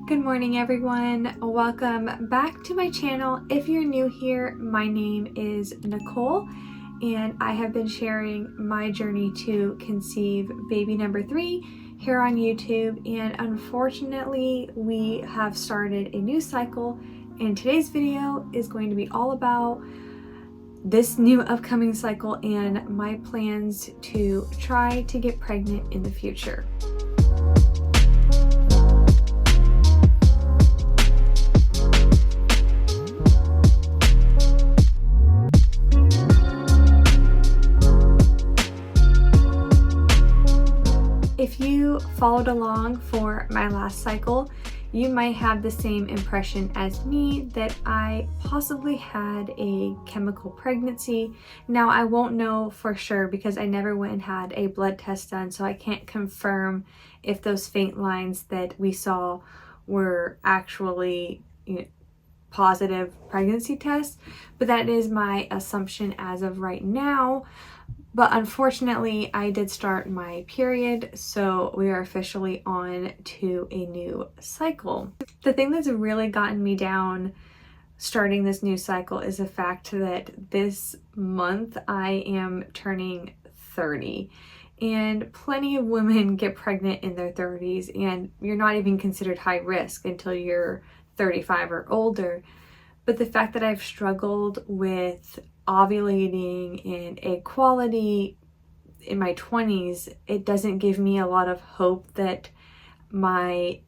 Good morning everyone, welcome back to my channel. If you're new here, my name is Nicole and I have been sharing my journey to conceive baby number 3 here on YouTube, and unfortunately we have started a new cycle, and today's video is going to be all about this new upcoming cycle and my plans to try to get pregnant in the future. If you followed along for my last cycle, you might have the same impression as me that I possibly had a chemical pregnancy. Now, I won't know for sure because I never went and had a blood test done, so I can't confirm if those faint lines that we saw were actually positive pregnancy tests, but that is my assumption as of right now. But unfortunately, I did start my period, so we are officially on to a new cycle. The thing that's really gotten me down starting this new cycle is the fact that this month I am turning 30. And plenty of women get pregnant in their 30s, and you're not even considered high risk until you're 35 or older. But the fact that I've struggled with ovulating and egg quality in my 20s, it doesn't give me a lot of hope that my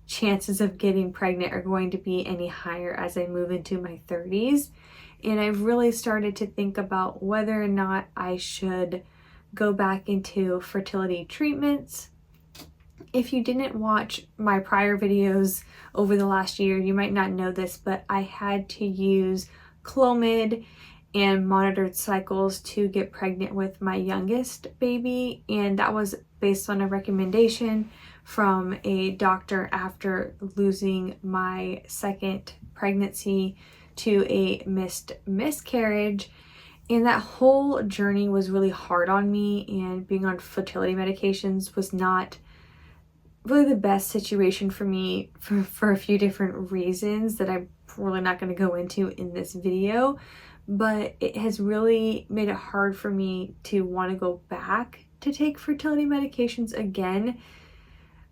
chances of getting pregnant are going to be any higher as I move into my 30s. And I've really started to think about whether or not I should go back into fertility treatments. If you didn't watch my prior videos over the last year, you might not know this, but I had to use Clomid and monitored cycles to get pregnant with my youngest baby, and that was based on a recommendation from a doctor after losing my second pregnancy to a miscarriage. And that whole journey was really hard on me, and being on fertility medications was not really the best situation for me for a few different reasons that I'm really not going to go into in this video. But it has really made it hard for me to want to go back to take fertility medications again.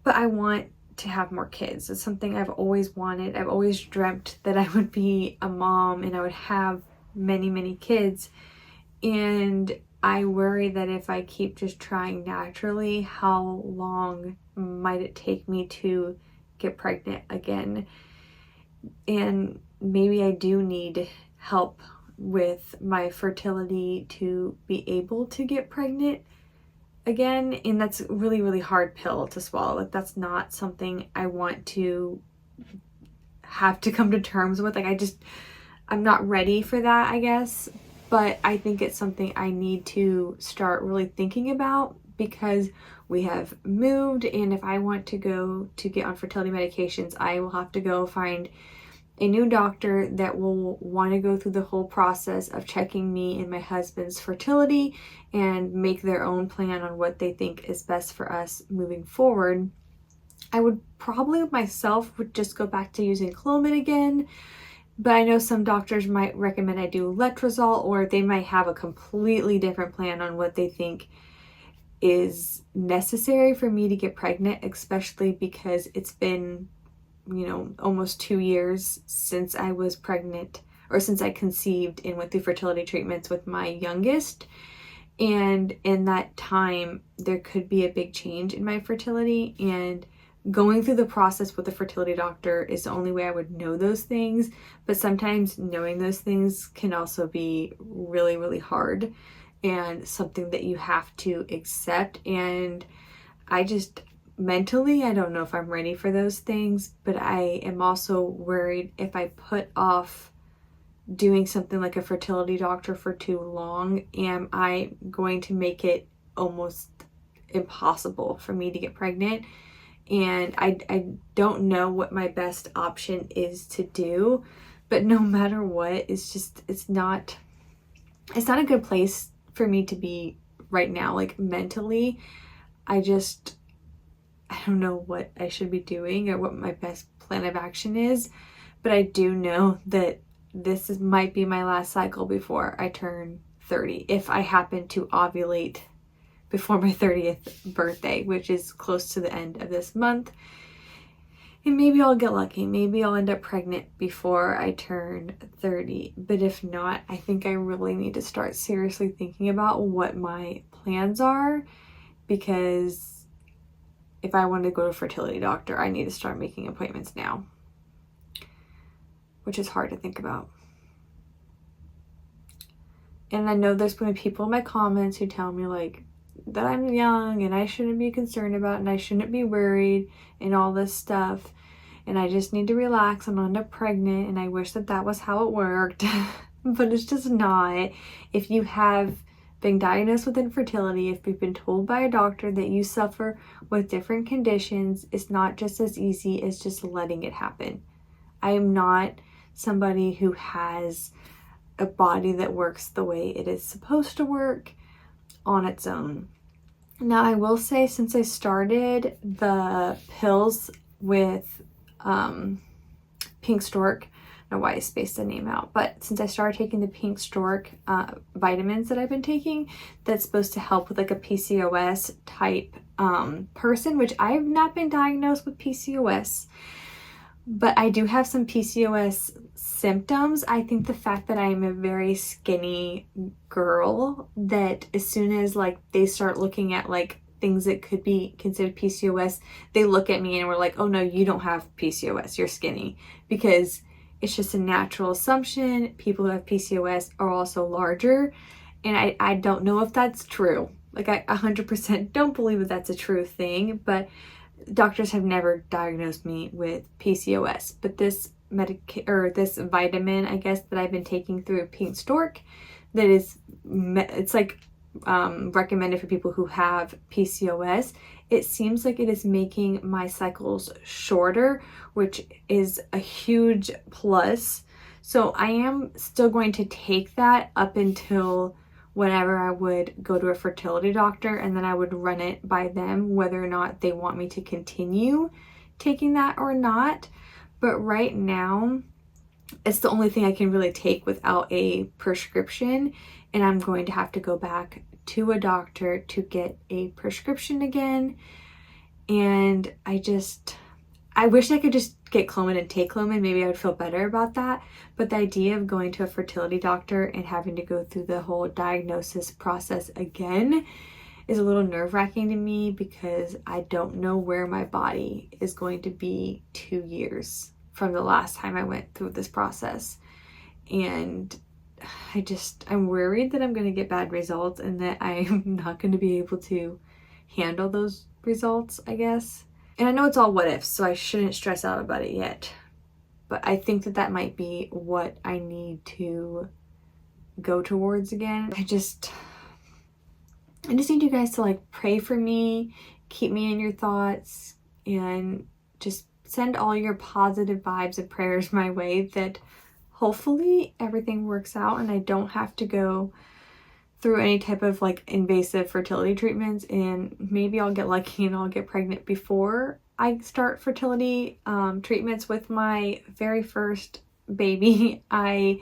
But I want to have more kids. It's something I've always wanted. I've always dreamt that I would be a mom and I would have many kids. And I worry that if I keep just trying naturally, how long might it take me to get pregnant again? And maybe I do need help with my fertility to be able to get pregnant again, and that's a really hard pill to swallow. Like, that's not something I want to have to come to terms with. Like, I'm not ready for that, I guess, but I think it's something I need to start really thinking about because we have moved, and if I want to go to get on fertility medications, I will have to go find a new doctor that will want to go through the whole process of checking me and my husband's fertility and make their own plan on what they think is best for us moving forward. I would probably myself would just go back to using Clomid again, but I know some doctors might recommend I do letrozole, or they might have a completely different plan on what they think is necessary for me to get pregnant, especially because it's been almost 2 years since I was pregnant, or since I conceived and went through fertility treatments with my youngest. And in that time, there could be a big change in my fertility, and going through the process with a fertility doctor is the only way I would know those things. But sometimes knowing those things can also be really hard and something that you have to accept. And mentally, I don't know if I'm ready for those things, but I am also worried if I put off doing something like a fertility doctor for too long, am I going to make it almost impossible for me to get pregnant? And I don't know what my best option is to do, but no matter what, it's not a good place for me to be right now. Like, mentally, I don't know what I should be doing or what my best plan of action is, but I do know that might be my last cycle before I turn 30, if I happen to ovulate before my 30th birthday, which is close to the end of this month. And maybe I'll get lucky. Maybe I'll end up pregnant before I turn 30. But if not, I think I really need to start seriously thinking about what my plans are, because if I want to go to a fertility doctor, I need to start making appointments now, which is hard to think about. And I know there's going to be people in my comments who tell me like that I'm young and I shouldn't be concerned about and I shouldn't be worried and all this stuff. And I just need to relax and end up pregnant. And I wish that that was how it worked, but it's just not. If you have been diagnosed with infertility, if you've been told by a doctor that you suffer with different conditions, it's not just as easy as just letting it happen. I am not somebody who has a body that works the way it is supposed to work on its own. Now, I will say, since I started the pills with Pink Stork, I don't know why I spaced the name out, but since I started taking the Pink Stork vitamins that I've been taking, that's supposed to help with like a PCOS type person, which I've not been diagnosed with PCOS, but I do have some PCOS symptoms. I think the fact that I am a very skinny girl, that as soon as like they start looking at like things that could be considered PCOS, they look at me and we're like, oh no, you don't have PCOS, you're skinny. Because it's just a natural assumption. People who have PCOS are also larger. And I don't know if that's true. Like I 100% don't believe that that's a true thing, but doctors have never diagnosed me with PCOS. But this this vitamin, I guess, that I've been taking through Pink Stork, that is, it's like recommended for people who have PCOS. It seems like it is making my cycles shorter, which is a huge plus. So I am still going to take that up until whenever I would go to a fertility doctor, and then I would run it by them whether or not they want me to continue taking that or not. But right now, it's the only thing I can really take without a prescription, and I'm going to have to go back to a doctor to get a prescription again. And I wish I could just get Clomid and take Clomid. Maybe I would feel better about that. But the idea of going to a fertility doctor and having to go through the whole diagnosis process again is a little nerve-wracking to me, because I don't know where my body is going to be 2 years from the last time I went through this process. And I'm worried that I'm going to get bad results and that I'm not going to be able to handle those results, I guess. And I know it's all what ifs, so I shouldn't stress out about it yet. But I think that that might be what I need to go towards again. I just need you guys to like pray for me, keep me in your thoughts, and just send all your positive vibes and prayers my way, that hopefully everything works out and I don't have to go through any type of like invasive fertility treatments, and maybe I'll get lucky and I'll get pregnant before I start fertility treatments with my very first baby. I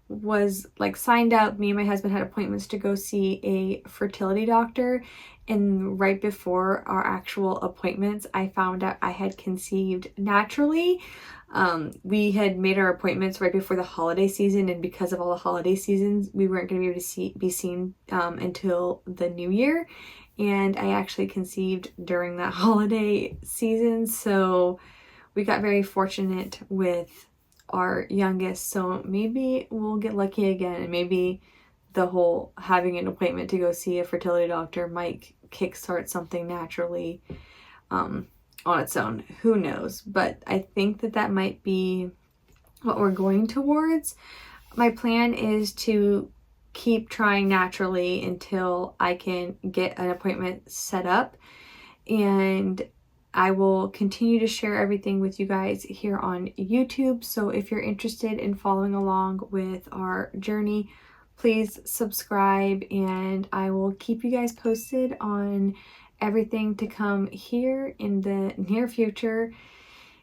was like signed up, me and my husband had appointments to go see a fertility doctor, and right before our actual appointments I found out I had conceived naturally. We had made our appointments right before the holiday season, and because of all the holiday seasons we weren't going to be able to be seen until the new year, and I actually conceived during that holiday season. So we got very fortunate with our youngest, so maybe we'll get lucky again, and maybe the whole having an appointment to go see a fertility doctor might kickstart something naturally on its own. Who knows? But I think that that might be what we're going towards. My plan is to keep trying naturally until I can get an appointment set up, and I will continue to share everything with you guys here on YouTube. So if you're interested in following along with our journey, please subscribe, and I will keep you guys posted on everything to come here in the near future,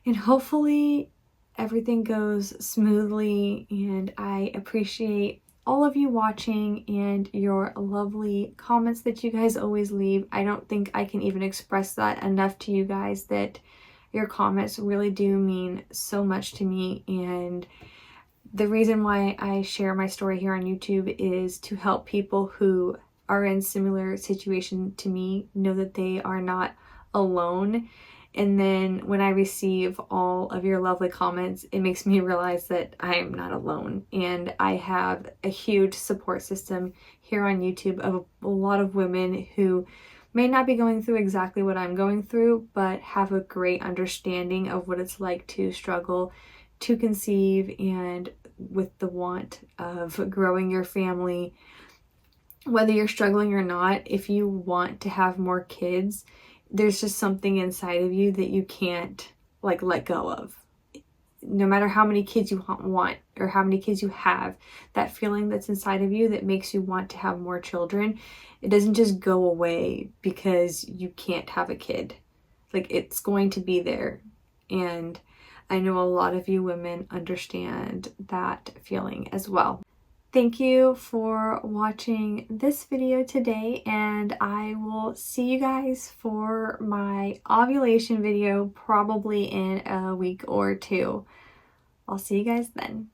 and hopefully everything goes smoothly. And I appreciate all of you watching and your lovely comments that you guys always leave. I don't think I can even express that enough to you guys, that your comments really do mean so much to me. And the reason why I share my story here on YouTube is to help people who are in similar situation to me know that they are not alone. And then when I receive all of your lovely comments, it makes me realize that I am not alone. And I have a huge support system here on YouTube of a lot of women who may not be going through exactly what I'm going through, but have a great understanding of what it's like to struggle to conceive and with the want of growing your family. Whether you're struggling or not, if you want to have more kids, there's just something inside of you that you can't like let go of. No matter how many kids you want or how many kids you have, that feeling that's inside of you that makes you want to have more children, it doesn't just go away because you can't have a kid. Like, it's going to be there. And I know a lot of you women understand that feeling as well. Thank you for watching this video today, and I will see you guys for my ovulation video probably in a week or two. I'll see you guys then.